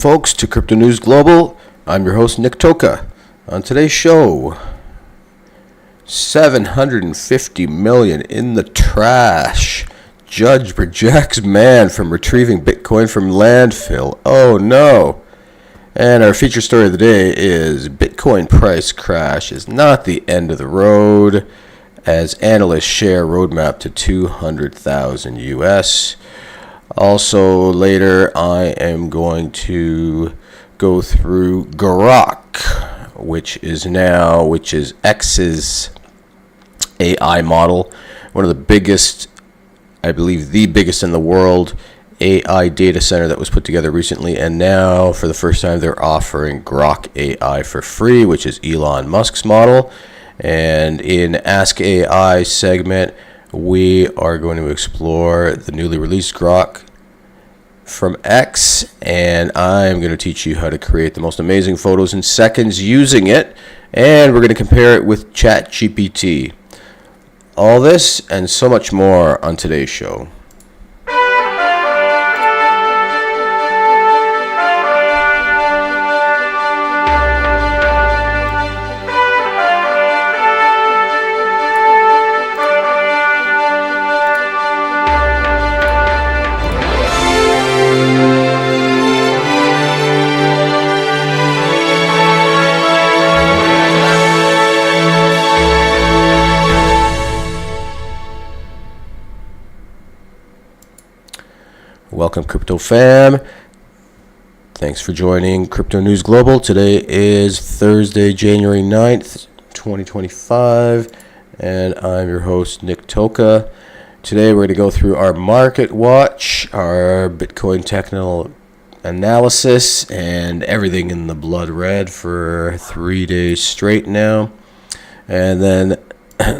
Folks, to Crypto News Global. I'm your host, Nick Toka. On today's show, 750 million in the trash. Judge rejects man from retrieving Bitcoin from landfill. Oh no. And our feature story of the day is Bitcoin price crash is not the end of the road, as analysts share roadmap to 200,000 US. Also, later I am going to go through Grok, which is X's AI model, one of the biggest, I believe the biggest in the world, AI data center that was put together recently, and now for the first time they're offering Grok AI for free, which is Elon Musk's model. And in Ask AI segment, we are going to explore the newly released Grok from X, and I'm going to teach you how to create the most amazing photos in seconds using it, and we're going to compare it with Chat GPT. All this and so much more on today's show. Welcome, Crypto Fam. Thanks for joining Crypto News Global. Today is Thursday, January 9th, 2025, and I'm your host, Nick Toka. Today we're going to go through our market watch, our Bitcoin technical analysis, and everything in the blood red for 3 days straight now. And then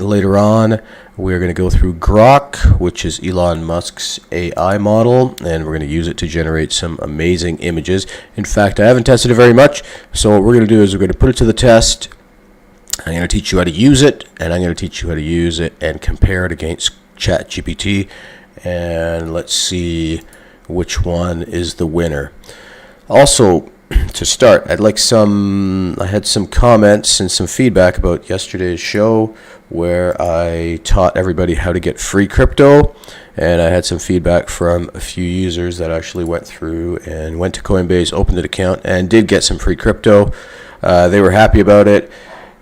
later on, we're going to go through Grok, which is Elon Musk's AI model, and we're going to use it to generate some amazing images. In fact, I haven't tested it very much, so what we're going to do is we're going to put it to the test. I'm going to teach you how to use it, and I'm going to teach you how to use it and compare it against Chat GPT, and let's see which one is the winner. Also, to start, I had some comments and some feedback about yesterday's show where I taught everybody how to get free crypto, and I had some feedback from a few users that actually went through and went to Coinbase, opened an account, and did get some free crypto. They were happy about it.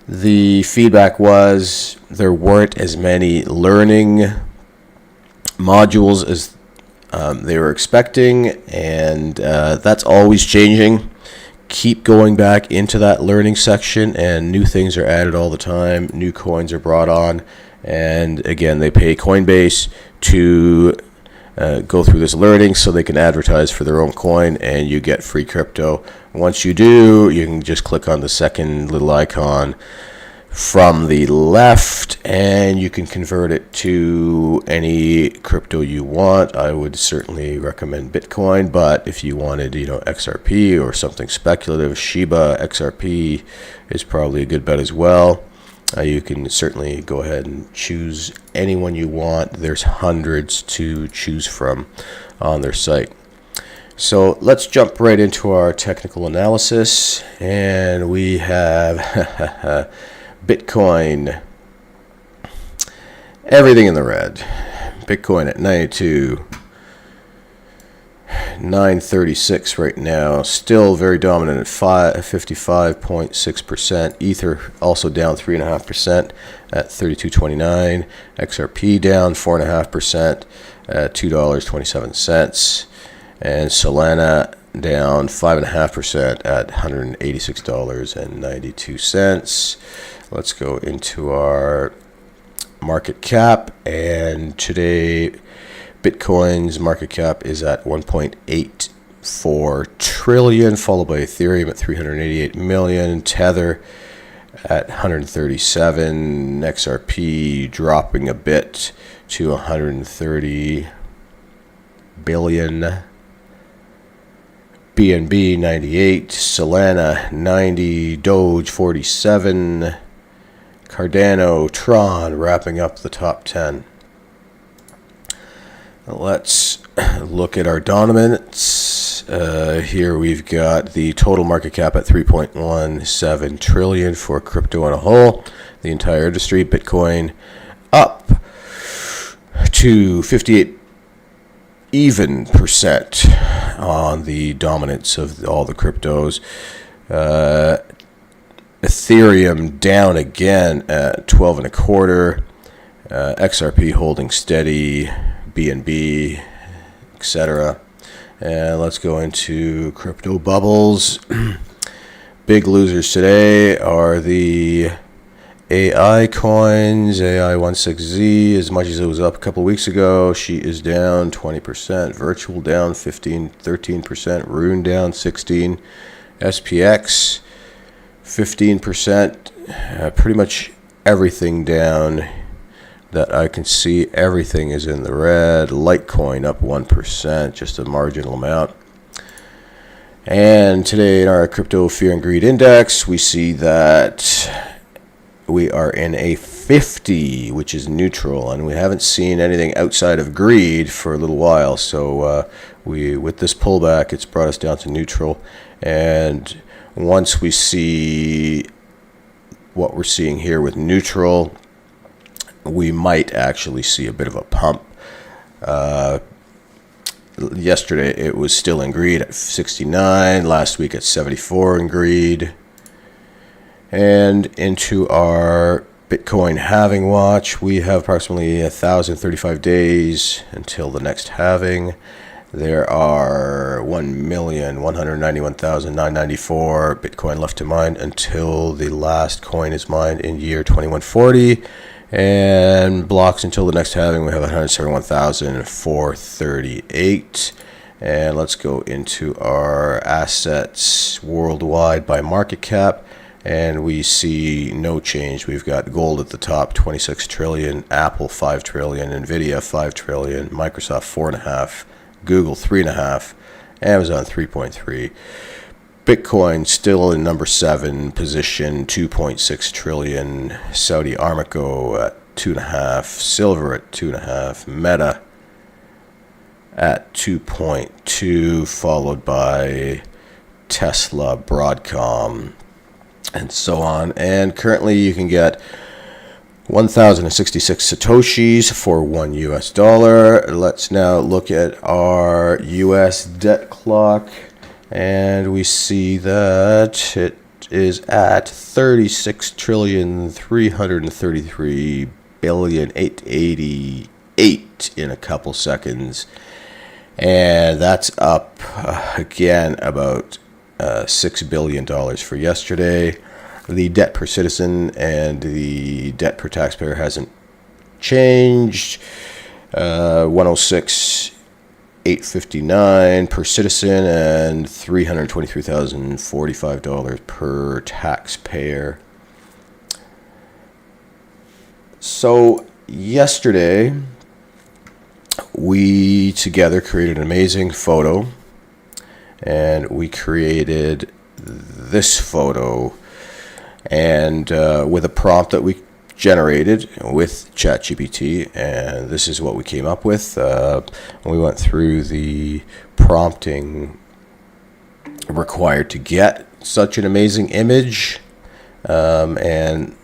The feedback was there weren't as many learning modules as they were expecting, and that's always changing. Keep going back into that learning section, and new things are added all the time. New coins are brought on, and again, they pay Coinbase to go through this learning so they can advertise for their own coin, and you get free crypto. Once you do, you can just click on the second little icon from the left, and you can convert it to any crypto you want. I would certainly recommend Bitcoin, but if you wanted, XRP or something speculative, Shiba, XRP is probably a good bet as well. You can certainly go ahead and choose any one you want. There's hundreds to choose from on their site. So let's jump right into our technical analysis, and we have Bitcoin, everything in the red. Bitcoin at 92,936 right now, still very dominant at 55.6%. Ether also down 3.5% at 32.29. XRP down 4.5% at $2.27, and Solana down 5.5% at $186.92. Let's go into our market cap, and today Bitcoin's market cap is at 1.84 trillion, followed by Ethereum at 388 million, Tether at 137, XRP dropping a bit to 130 billion, BNB 98, Solana 90, Doge 47, Cardano, Tron wrapping up the top 10. Let's look at our dominance. Here we've got the total market cap at 3.17 trillion for crypto on a whole. The entire industry, Bitcoin up to 58% on the dominance of all the cryptos. Ethereum down again at 12 and a quarter. XRP holding steady. BNB, etc. And let's go into crypto bubbles. Big losers today are the AI coins. AI16Z, as much as it was up a couple weeks ago, she is down 20%. Virtual down 13%. Rune down 16%. SPX 15%. Pretty much everything down that I can see. Everything is in the red. Litecoin up 1%, just a marginal amount. And today in our crypto fear and greed index, we see that we are in a 50, which is neutral, and we haven't seen anything outside of greed for a little while. So with this pullback, it's brought us down to neutral. And once we see what we're seeing here with neutral, we might actually see a bit of a pump. Yesterday it was still in greed at 69, last week at 74 in greed. And into our Bitcoin halving watch, we have approximately 1,035 days until the next halving. There are 1,191,994 Bitcoin left to mine until the last coin is mined in year 2140. And blocks until the next halving, we have 171,438. And let's go into our assets worldwide by market cap. And we see no change. We've got gold at the top, 26 trillion, Apple 5 trillion, Nvidia 5 trillion, Microsoft 4.5, Google 3.5, Amazon 3.3. Bitcoin still in number 7 position, 2.6 trillion. Saudi Aramco at 2.5. Silver at 2.5. Meta at 2.2, followed by Tesla, Broadcom, and so on. And currently you can get 1,066 Satoshis for $1 US. Let's now look at our US debt clock. And we see that it is at 36,333,888 in a couple seconds. And that's up again about $6 billion for yesterday. The debt per citizen and the debt per taxpayer hasn't changed. 106,859 per citizen and $323,045 per taxpayer. So yesterday we together created an amazing photo, and we created this photo, and with a prompt that we generated with Chat GPT, and this is what we came up with. We went through the prompting required to get such an amazing image, and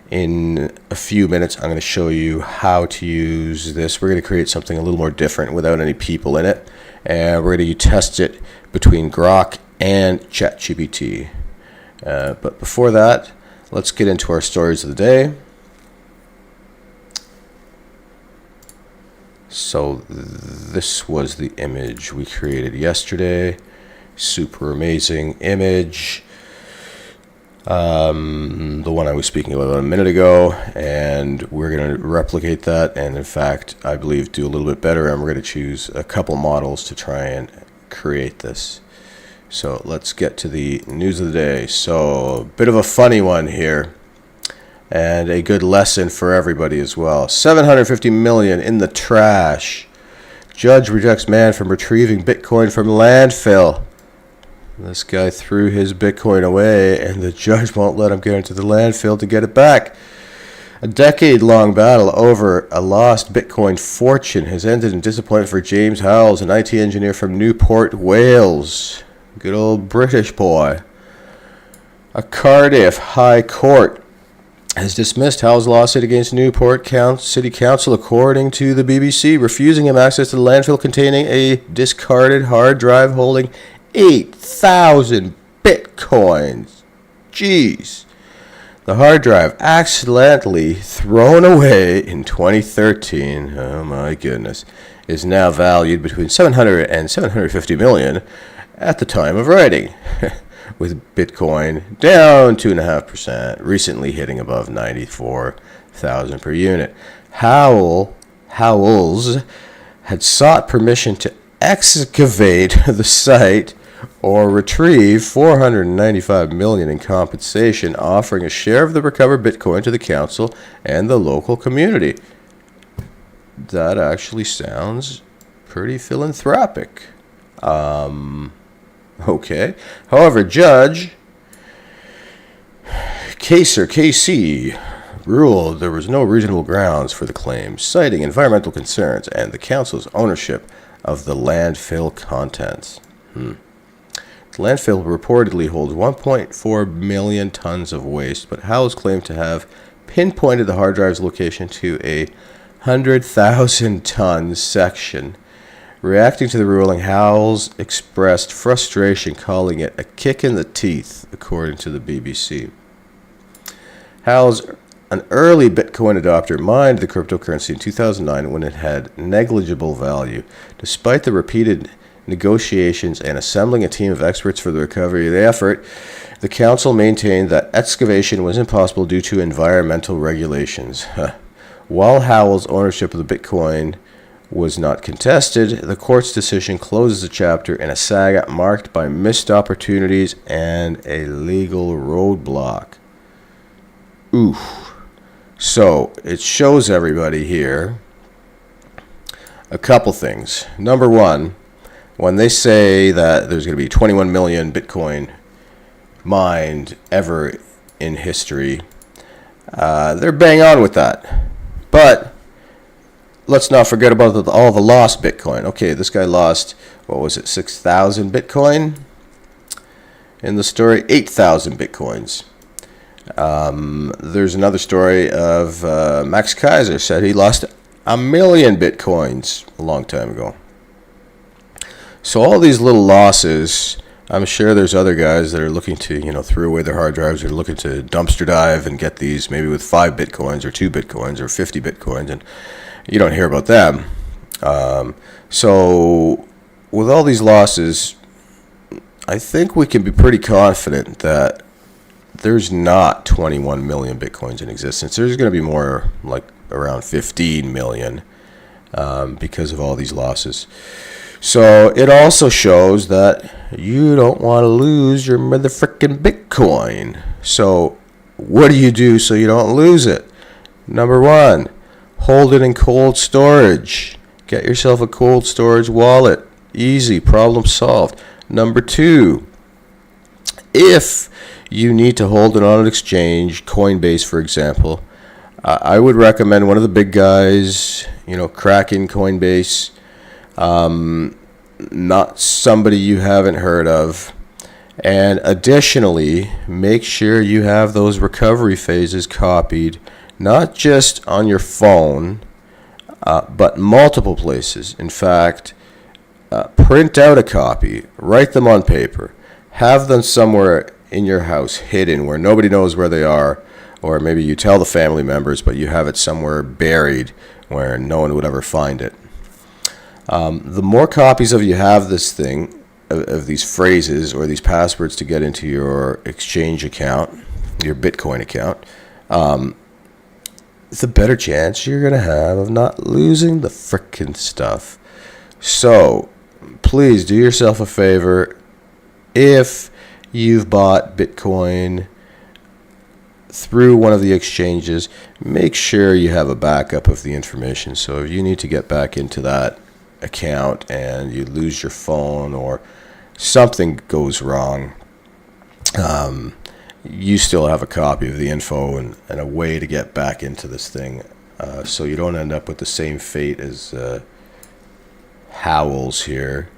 in a few minutes I'm going to show you how to use this. We're going to create something a little more different without any people in it, and we're going to test it between Grok and ChatGPT. But before that, let's get into our stories of the day. So this was the image we created yesterday. Super amazing image. The one I was speaking about a minute ago, and we're going to replicate that, and in fact I believe do a little bit better, and we're going to choose a couple models to try and create this. So let's get to the news of the day. So a bit of a funny one here, and a good lesson for everybody as well. 750 million in the trash. Judge rejects man from retrieving Bitcoin from landfill. This guy threw his Bitcoin away, and the judge won't let him get into the landfill to get it back. A decade-long battle over a lost Bitcoin fortune has ended in disappointment for James Howells, an IT engineer from Newport, Wales. Good old British boy. A Cardiff High Court has dismissed Howell's lawsuit against Newport City Council, according to the BBC, refusing him access to the landfill containing a discarded hard drive holding 8,000 Bitcoins. Jeez. The hard drive, accidentally thrown away in 2013, oh my goodness, is now valued between 700 and 750 million at the time of writing, with Bitcoin down 2.5%, recently hitting above 94,000 per unit. Howells had sought permission to excavate the site or retrieve 495 million in compensation, offering a share of the recovered Bitcoin to the council and the local community. That actually sounds pretty philanthropic. Okay. However, Judge KC ruled there was no reasonable grounds for the claims, citing environmental concerns and the council's ownership of the landfill contents. The landfill reportedly holds 1.4 million tons of waste, but Howells claimed to have pinpointed the hard drive's location to a 100,000 ton section. Reacting to the ruling, Howells expressed frustration, calling it a kick in the teeth, according to the BBC. Howells, an early Bitcoin adopter, mined the cryptocurrency in 2009 when it had negligible value. Despite the repeated negotiations and assembling a team of experts for the recovery of the effort, the council maintained that excavation was impossible due to environmental regulations. While Howells' ownership of the Bitcoin was not contested, the court's decision closes a chapter in a saga marked by missed opportunities and a legal roadblock. Oof. So, it shows everybody here a couple things. Number one, when they say that there's going to be 21 million Bitcoin mined ever in history, they're bang on with that. But let's not forget about all the lost Bitcoin. Okay, this guy lost, 6,000 Bitcoin? In the story, 8,000 Bitcoins. There's another story of Max Kaiser said he lost 1 million Bitcoins a long time ago. So all these little losses, I'm sure there's other guys that are looking to, throw away their hard drives, or looking to dumpster dive and get these maybe with 5 Bitcoins or 2 Bitcoins or 50 Bitcoins, and you don't hear about them. So with all these losses, I think we can be pretty confident that there's not 21 million Bitcoins in existence. There's going to be more, like around 15 million, because of all these losses. So it also shows that you don't want to lose your motherfucking Bitcoin. So what do you do so you don't lose it? Number one, hold it in cold storage. Get yourself a cold storage wallet. Easy, problem solved. Number two, if you need to hold it on an exchange, Coinbase, for example, I would recommend one of the big guys, Kraken, Coinbase, not somebody you haven't heard of. And additionally, make sure you have those recovery phases copied, not just on your phone, but multiple places. In fact, print out a copy, write them on paper, have them somewhere in your house hidden where nobody knows where they are, or maybe you tell the family members, but you have it somewhere buried where no one would ever find it. The more copies of you have this thing, of these phrases or these passwords to get into your exchange account, your Bitcoin account, the better chance you're going to have of not losing the frickin' stuff. So, please do yourself a favor. If you've bought Bitcoin through one of the exchanges, make sure you have a backup of the information. So if you need to get back into that account and you lose your phone or something goes wrong, you still have a copy of the info and a way to get back into this thing, so you don't end up with the same fate as Howells here,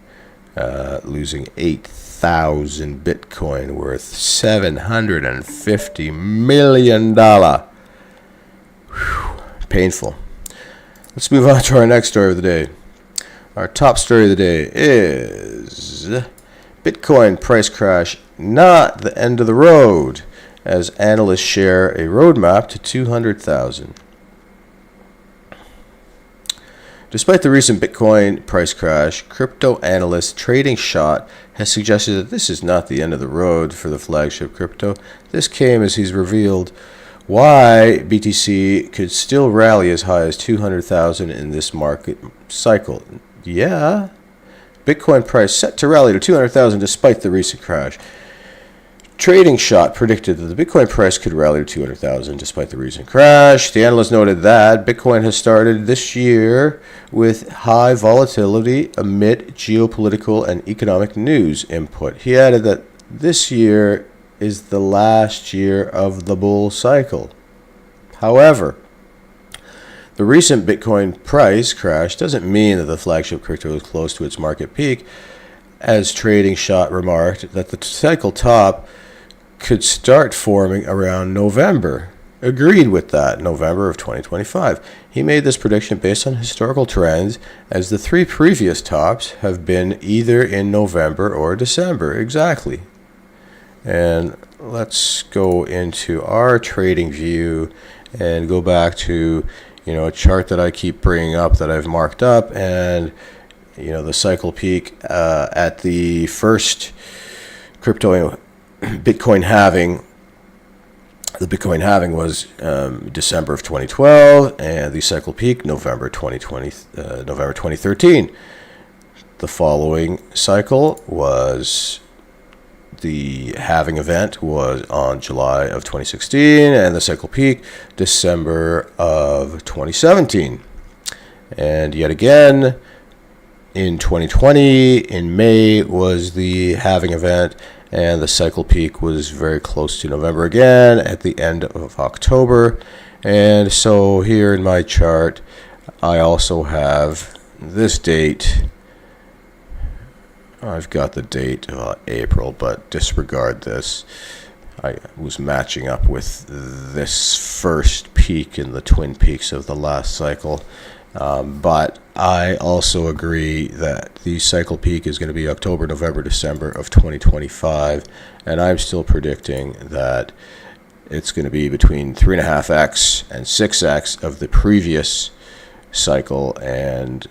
losing 8,000 Bitcoin worth $750 million. Whew, painful. Let's move on to our next story of the day. Our top story of the day is Bitcoin price crash, not the end of the road, as analysts share a roadmap to 200,000. Despite the recent Bitcoin price crash, crypto analyst Trading Shot has suggested that this is not the end of the road for the flagship crypto. This came as he's revealed why BTC could still rally as high as 200,000 in this market cycle. Yeah, Bitcoin price set to rally to 200,000 despite the recent crash. Trading Shot predicted that the Bitcoin price could rally to 200,000 despite the recent crash. The analyst noted that Bitcoin has started this year with high volatility amid geopolitical and economic news input. He added that this year is the last year of the bull cycle. However, the recent Bitcoin price crash doesn't mean that the flagship crypto is close to its market peak, as Trading Shot remarked that the cycle top could start forming around November. Agreed with that, November of 2025. He made this prediction based on historical trends, as the three previous tops have been either in November or December. Exactly. And let's go into our trading view and go back to, a chart that I keep bringing up that I've marked up, and the cycle peak at the first crypto Bitcoin halving. The Bitcoin halving was December of 2012, and the cycle peak November 2013. The following cycle was the halving event was on July of 2016, and the cycle peak December of 2017. And yet again, in 2020, in May, was the halving event, and the cycle peak was very close to November again at the end of October. And so here in my chart, I also have this date. I've got the date of April, but disregard this. I was matching up with this first peak in the twin peaks of the last cycle. But I also agree that the cycle peak is going to be October, November, December of 2025. And I'm still predicting that it's going to be between 3.5x and 6x of the previous cycle, and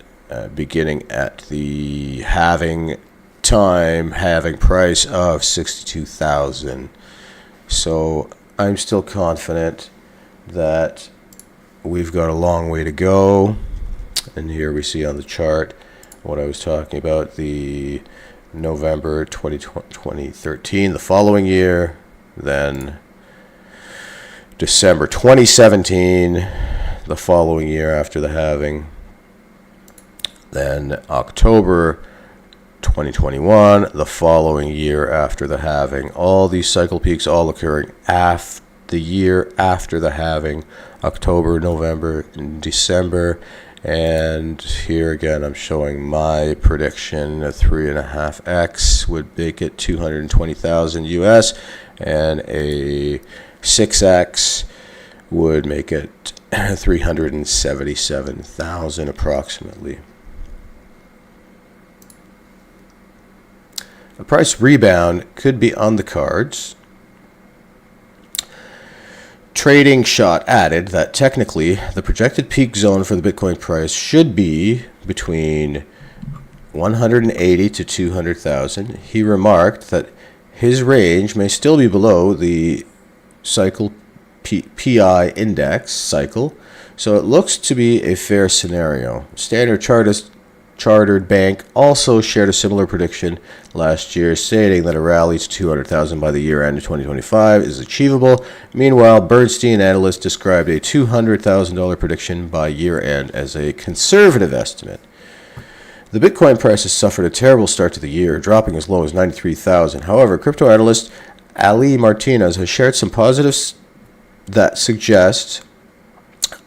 beginning at the halving price of 62,000. So I'm still confident that we've got a long way to go. And here we see on the chart what I was talking about, the November 2013, the following year, then December 2017, the following year after the halving, then October 2021, the following year after the halving. All these cycle peaks all occurring the year after the halving, October, November, and December. And here again, I'm showing my prediction. A 3.5x would make it 220,000 US, and a 6x would make it 377,000 approximately. A price rebound could be on the cards. Trading Shot added that technically the projected peak zone for the Bitcoin price should be between 180 to 200,000. He remarked that his range may still be below the cycle PI index cycle, so it looks to be a fair scenario. Standard Chartered Bank also shared a similar prediction last year, stating that a rally to 200,000 by the year end of 2025 is achievable. Meanwhile, Bernstein analysts described a $200,000 prediction by year end as a conservative estimate. The Bitcoin price has suffered a terrible start to the year, dropping as low as 93,000. However, crypto analyst Ali Martinez has shared some positives that suggest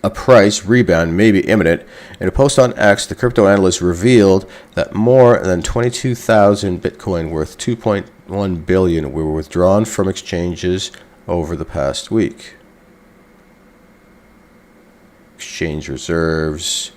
a price rebound may be imminent. In a post on X, the crypto analyst revealed that more than 22,000 Bitcoin worth $2.1 billion were withdrawn from exchanges over the past week. Exchange reserves.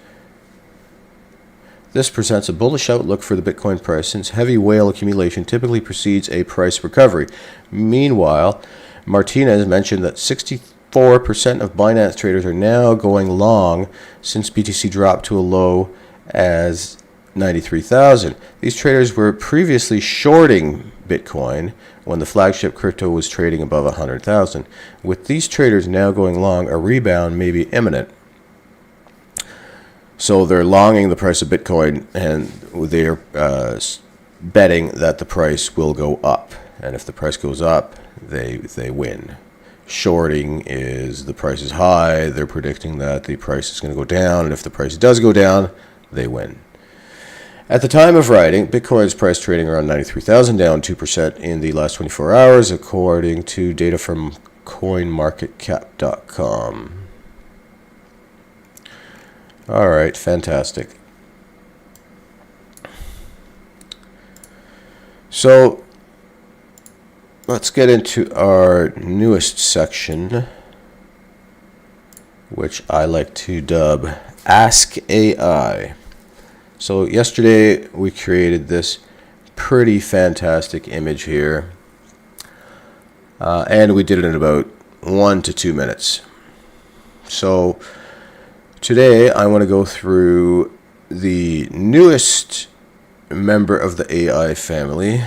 This presents a bullish outlook for the Bitcoin price since heavy whale accumulation typically precedes a price recovery. Meanwhile, Martinez mentioned that 64% of Binance traders are now going long since BTC dropped to a low as 93,000. These traders were previously shorting Bitcoin when the flagship crypto was trading above 100,000. With these traders now going long, a rebound may be imminent. So they're longing the price of Bitcoin, and they're betting that the price will go up. And if the price goes up, they win. Shorting is the price is high. They're predicting that the price is going to go down, and if the price does go down, they win. At the time of writing, Bitcoin's price trading around 93,000, down 2% in the last 24 hours, according to data from CoinMarketCap.com. All right, fantastic. So let's get into our newest section, which I like to dub Ask AI. So yesterday we created this pretty fantastic image here, and we did it in about 1 to 2 minutes. So today I want to go through the newest member of the AI family,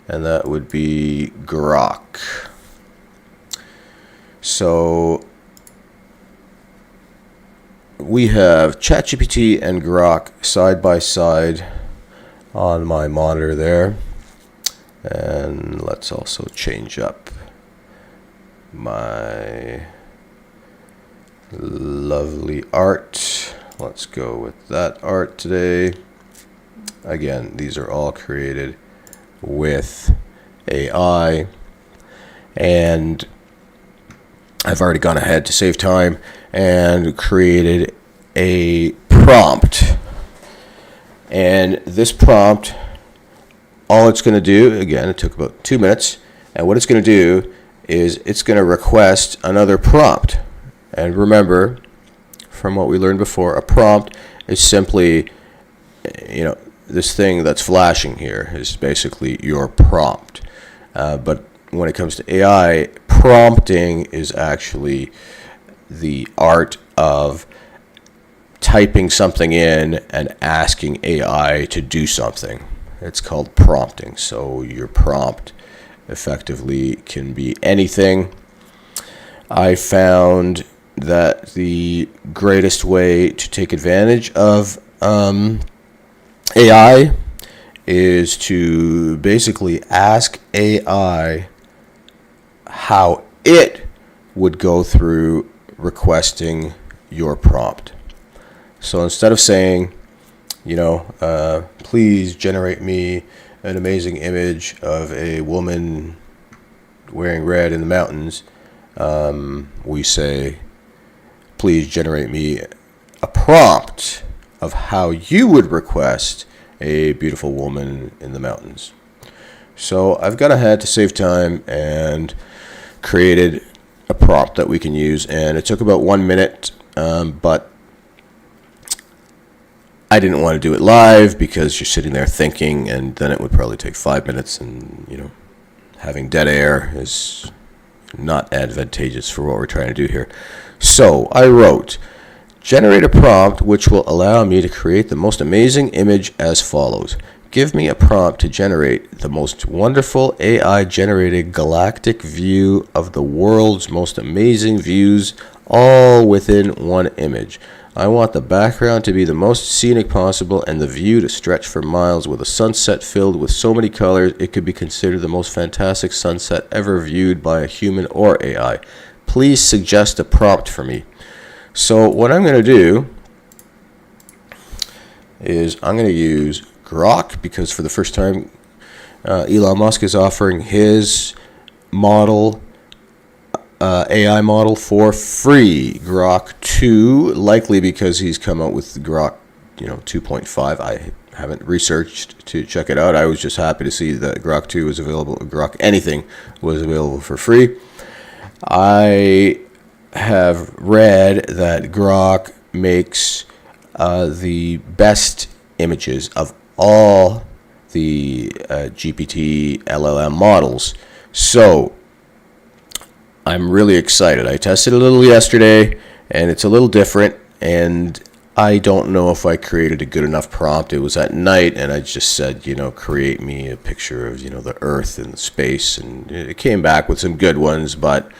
and that would be Grok. So we have ChatGPT and Grok side by side on my monitor there. And let's also change up my lovely art. Let's go with that art today. Again, these are all created with AI, and I've already gone ahead to save time and created a prompt. And this prompt, all it's going to do, again, it took about 2 minutes, and what it's going to do is it's going to request another prompt. And remember, from what we learned before, a prompt is simply, this thing that's flashing here is basically your prompt. But when it comes to AI, prompting is actually the art of typing something in and asking AI to do something. It's called prompting. So your prompt effectively can be anything. I found that the greatest way to take advantage of AI is to basically ask AI how it would go through requesting your prompt. So instead of saying, please generate me an amazing image of a woman wearing red in the mountains, we say, please generate me a prompt of how you would request a beautiful woman in the mountains. So I've gone ahead to save time and created a prompt that we can use, and it took about 1 minute, but I didn't want to do it live because you're sitting there thinking, and then it would probably take 5 minutes, and having dead air is not advantageous for what we're trying to do here. So I wrote, generate a prompt which will allow me to create the most amazing image as follows. Give me a prompt to generate the most wonderful AI-generated galactic view of the world's most amazing views, all within one image. I want the background to be the most scenic possible and the view to stretch for miles with a sunset filled with so many colors it could be considered the most fantastic sunset ever viewed by a human or AI. Please suggest a prompt for me. So what I'm going to do is I'm going to use Grok, because for the first time Elon Musk is offering his model, AI model for free, Grok 2, likely because he's come out with Grok 2.5. I haven't researched to check it out. I was just happy to see that Grok 2 was available. Grok anything was available for free. I have read that Grok makes the best images of all the GPT LLM models. So I'm really excited. I tested a little yesterday, and it's a little different, and I don't know if I created a good enough prompt. It was at night, and I just said, create me a picture of, the Earth and the space, and it came back with some good ones, but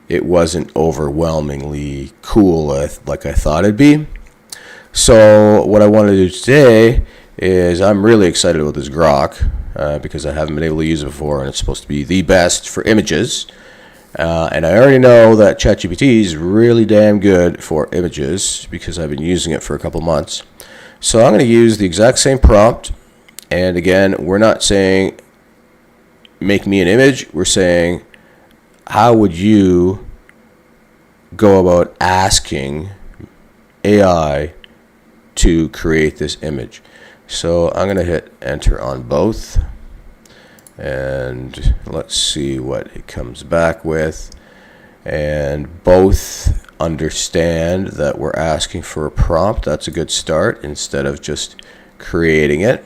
it wasn't overwhelmingly cool like I thought it'd be. So what I want to do today is I'm really excited about this Grok because I haven't been able to use it before, and it's supposed to be the best for images. And I already know that ChatGPT is really damn good for images because I've been using it for a couple months. So I'm going to use the exact same prompt. And again, we're not saying make me an image. We're saying how would you go about asking AI to create this image. So I'm going to hit enter on both. And let's see what it comes back with. And both understand that we're asking for a prompt. That's a good start instead of just creating it.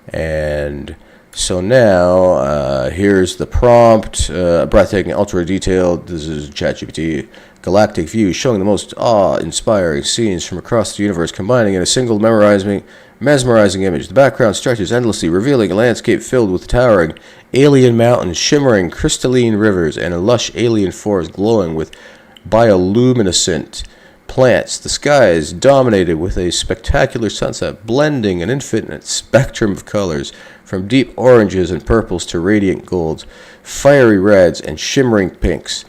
And so now here's the prompt. Breathtaking, ultra detailed. This is ChatGPT. Galactic view showing the most awe-inspiring scenes from across the universe, combining in a single mesmerizing image. The background stretches endlessly, revealing a landscape filled with towering alien mountains, shimmering crystalline rivers, and a lush alien forest glowing with bioluminescent plants. The sky is dominated with a spectacular sunset, blending an infinite spectrum of colors, from deep oranges and purples to radiant golds, fiery reds, and shimmering pinks,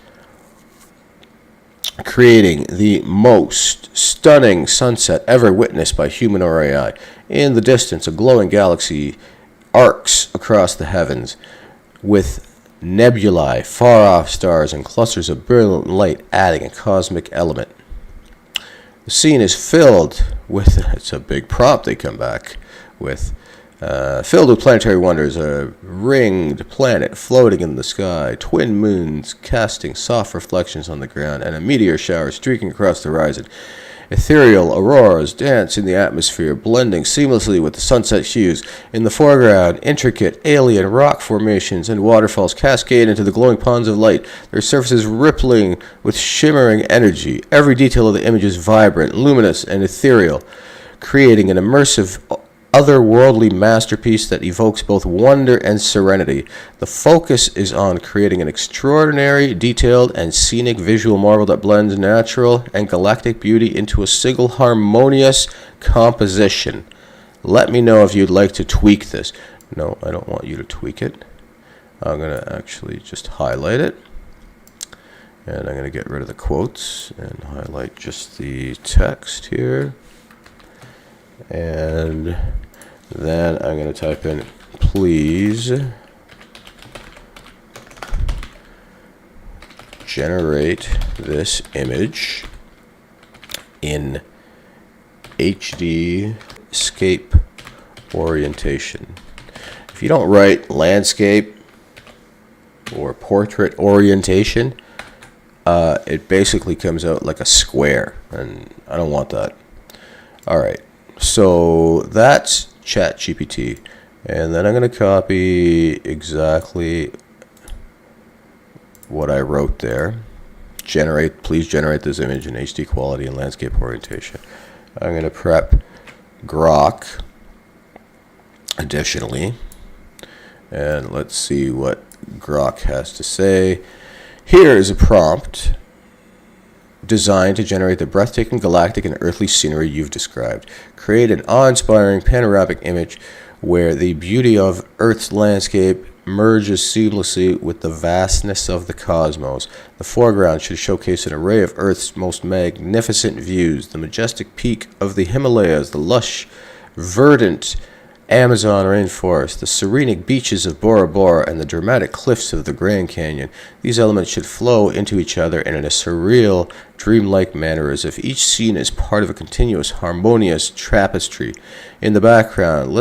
creating the most stunning sunset ever witnessed by human or AI. In the distance, a glowing galaxy arcs across the heavens, with nebulae, far-off stars, and clusters of brilliant light adding a cosmic element. The scene is filled with, it's a big prompt they come back with, filled with planetary wonders, a ringed planet floating in the sky, twin moons casting soft reflections on the ground, and a meteor shower streaking across the horizon. Ethereal auroras dance in the atmosphere, blending seamlessly with the sunset hues. In the foreground, intricate alien rock formations and waterfalls cascade into the glowing ponds of light, their surfaces rippling with shimmering energy. Every detail of the image is vibrant, luminous, and ethereal, creating an immersive, otherworldly masterpiece that evokes both wonder and serenity. The focus is on creating an extraordinary, detailed, and scenic visual marvel that blends natural and galactic beauty into a single harmonious composition. Let me know if you'd like to tweak this. No, I don't want you to tweak it. I'm going to actually just highlight it. And I'm going to get rid of the quotes and highlight just the text here. And then I'm going to type in, please generate this image in HD scape orientation. If you don't write landscape or portrait orientation, it basically comes out like a square, and I don't want that. All right. So that's Chat GPT, and then I'm going to copy exactly what I wrote there. Please generate this image in HD quality and landscape orientation. I'm going to prep Grok additionally, and let's see what Grok has to say. Here is a prompt designed to generate the breathtaking galactic and earthly scenery you've described. Create an awe-inspiring panoramic image where the beauty of Earth's landscape merges seamlessly with the vastness of the cosmos. The foreground should showcase an array of Earth's most magnificent views: the majestic peak of the Himalayas, the lush, verdant Amazon rainforest, the serenic beaches of Bora Bora, and the dramatic cliffs of the Grand Canyon. These elements should flow into each other and in a surreal, dreamlike manner, as if each scene is part of a continuous, harmonious tapestry. In the background,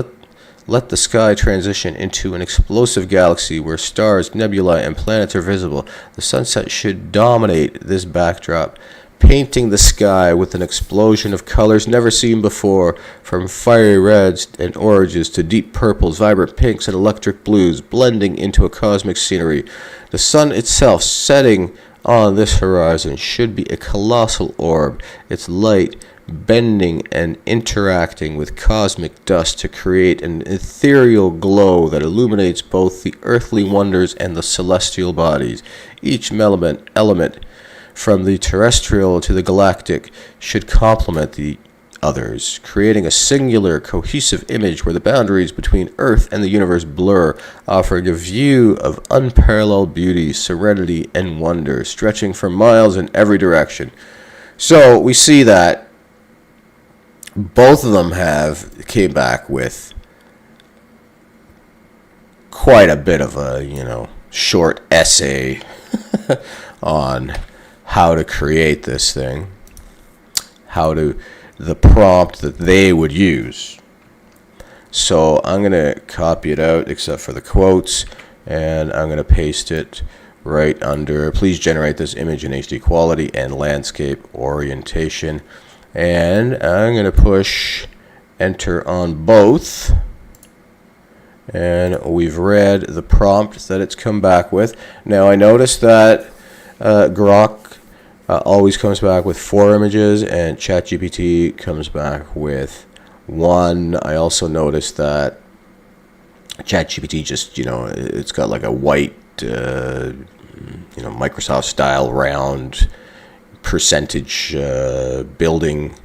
let the sky transition into an explosive galaxy where stars, nebulae, and planets are visible. The sunset should dominate this backdrop, painting the sky with an explosion of colors never seen before, from fiery reds and oranges to deep purples, vibrant pinks, and electric blues, blending into a cosmic scenery. The sun itself, setting on this horizon, should be a colossal orb, its light bending and interacting with cosmic dust to create an ethereal glow that illuminates both the earthly wonders and the celestial bodies. Each element from the terrestrial to the galactic should complement the others, creating a singular, cohesive image where the boundaries between Earth and the universe blur, offering a view of unparalleled beauty, serenity, and wonder, stretching for miles in every direction. So we see that both of them came back with quite a bit of a, short essay on how to create this thing, the prompt that they would use. So I'm going to copy it out except for the quotes, and I'm going to paste it right under, please generate this image in HD quality and landscape orientation. And I'm going to push enter on both. And we've read the prompt that it's come back with. Now I noticed that Grok always comes back with 4 images, and ChatGPT comes back with 1. I also noticed that ChatGPT just, it's got like a white, Microsoft style round percentage building,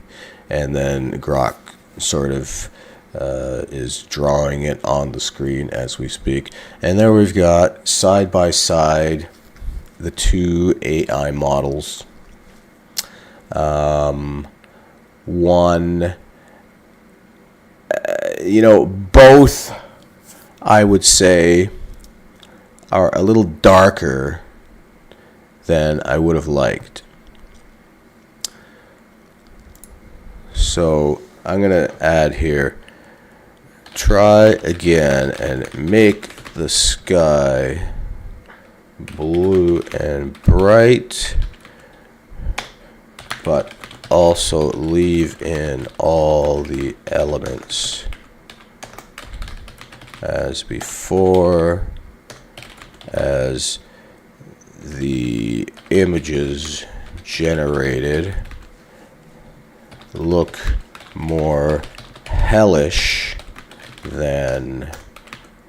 and then Grok sort of is drawing it on the screen as we speak. And there we've got side by side the 2 AI models. One, both, I would say, are a little darker than I would have liked. So I'm going to add here, try again and make the sky blue and bright, but also leave in all the elements as before, as the images generated look more hellish than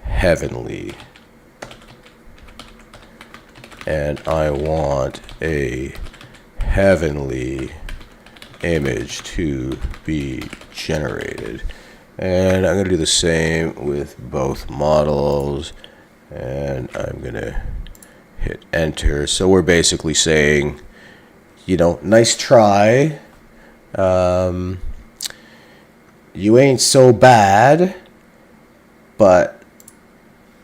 heavenly. And I want a heavenly image to be generated. And I'm going to do the same with both models, and I'm going to hit enter. So we're basically saying, nice try. You ain't so bad, but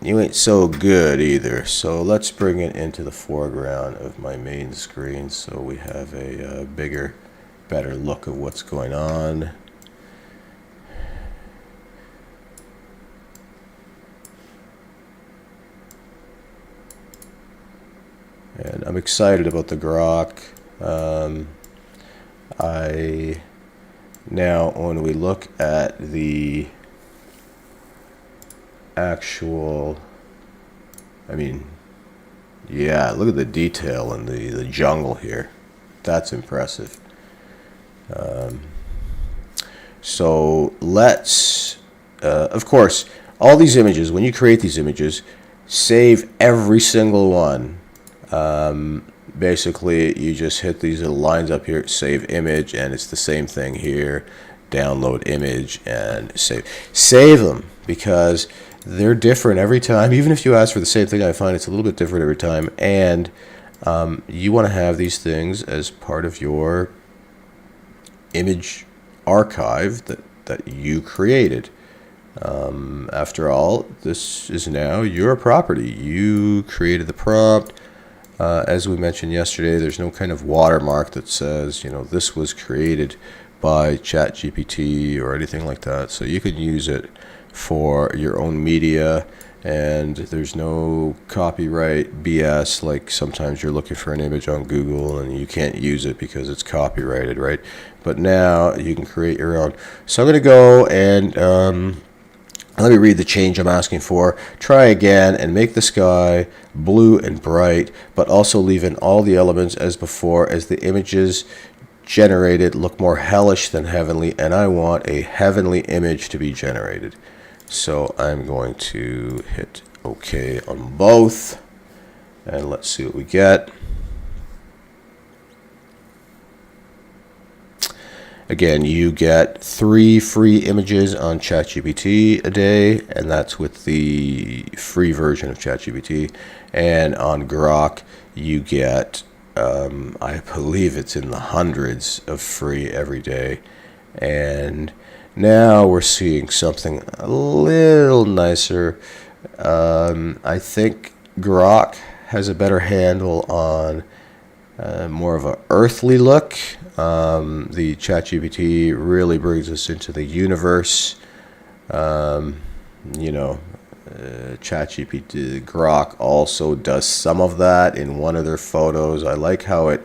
you ain't so good either. So let's bring it into the foreground of my main screen so we have a bigger, better look of what's going on. And I'm excited about the Grok. Now when we look at the actual, look at the detail in the jungle here. That's impressive. So let's, of course, all these images, when you create these images, save every single one. Basically, you just hit these little lines up here, save image, and it's the same thing here. Download image and save them, because they're different every time. Even if you ask for the same thing, I find it's a little bit different every time. And you want to have these things as part of your image archive that you created. After all, this is now your property. You created the prompt. As we mentioned yesterday, there's no kind of watermark that says, this was created by Chat GPT or anything like that. So you can use it for your own media, and there's no copyright BS like sometimes you're looking for an image on Google and you can't use it because it's copyrighted, right? But now you can create your own. So I'm going to go and let me read the change I'm asking for. Try again and make the sky blue and bright, but also leave in all the elements as before, as the images generated look more hellish than heavenly, and I want a heavenly image to be generated. So I'm going to hit OK on both, and let's see what we get. Again, you get 3 free images on ChatGPT a day, and that's with the free version of ChatGPT. And on Grok, you get, I believe it's in the hundreds of free every day. And now we're seeing something a little nicer. I think Grok has a better handle on more of an earthly look. The ChatGPT really brings us into the universe. ChatGPT, Grok also does some of that in one of their photos. I like how it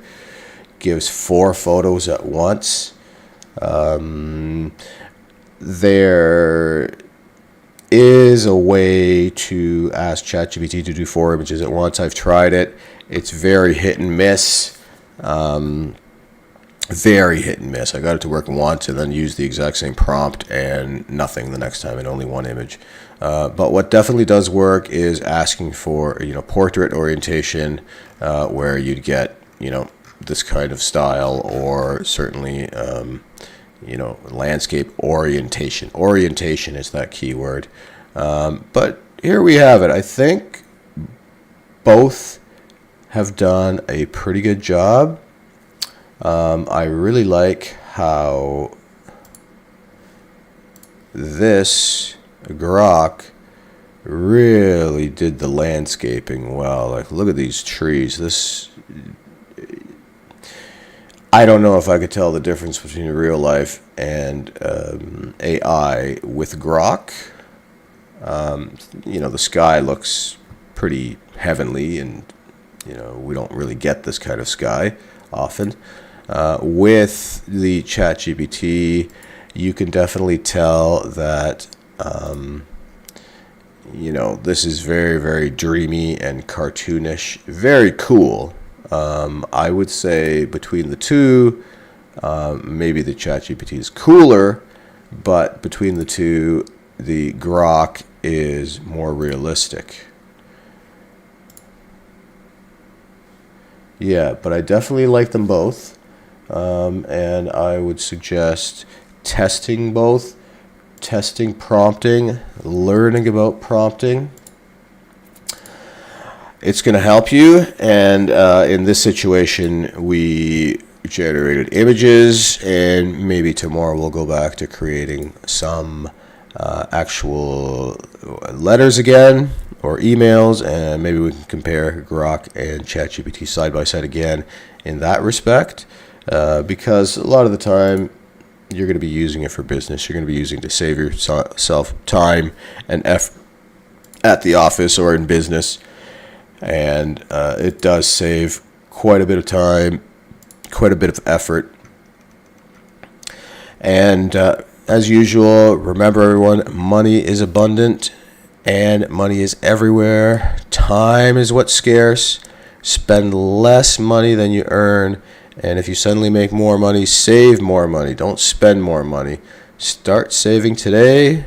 gives 4 photos at once. There is a way to ask ChatGPT to do 4 images at once. I've tried it. It's very hit and miss. Very hit and miss. I got it to work once and then used the exact same prompt and nothing the next time, and only 1 image. But what definitely does work is asking for portrait orientation, where you'd get this kind of style, or certainly landscape orientation. Orientation is that key word. But here we have it. I think both have done a pretty good job. I really like how this Grok really did the landscaping well. Like, look at these trees. I don't know if I could tell the difference between real life and AI with Grok. The sky looks pretty heavenly, and we don't really get this kind of sky often. With the ChatGPT, you can definitely tell that this is very, very dreamy and cartoonish, very cool. I would say between the two, maybe the ChatGPT is cooler, but between the two, the Grok is more realistic. Yeah, but I definitely like them both, and I would suggest testing both, testing prompting, learning about prompting. It's going to help you, and in this situation, we generated images, and maybe tomorrow we'll go back to creating some actual letters again, or emails, and maybe we can compare Grok and ChatGPT side by side again in that respect, because a lot of the time you're going to be using it for business. You're going to be using it to save yourself time and effort at the office or in business, and it does save quite a bit of time, quite a bit of effort. And as usual, remember everyone, money is abundant and money is everywhere. Time is what's scarce. Spend less money than you earn, and if you suddenly make more money, save more money. Don't spend more money. Start saving today,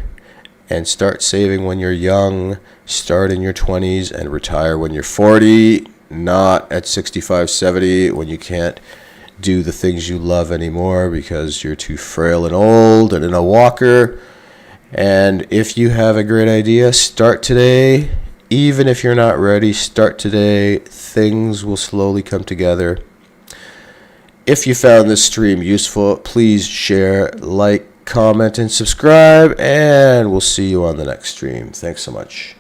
and start saving when you're young. Start in your 20s and retire when you're 40, not at 65, 70, when you can't do the things you love anymore because you're too frail and old and in a walker. And if you have a great idea, start today. Even if you're not ready, start today. Things will slowly come together. If you found this stream useful, please share, like, comment, and subscribe, and we'll see you on the next stream. Thanks so much.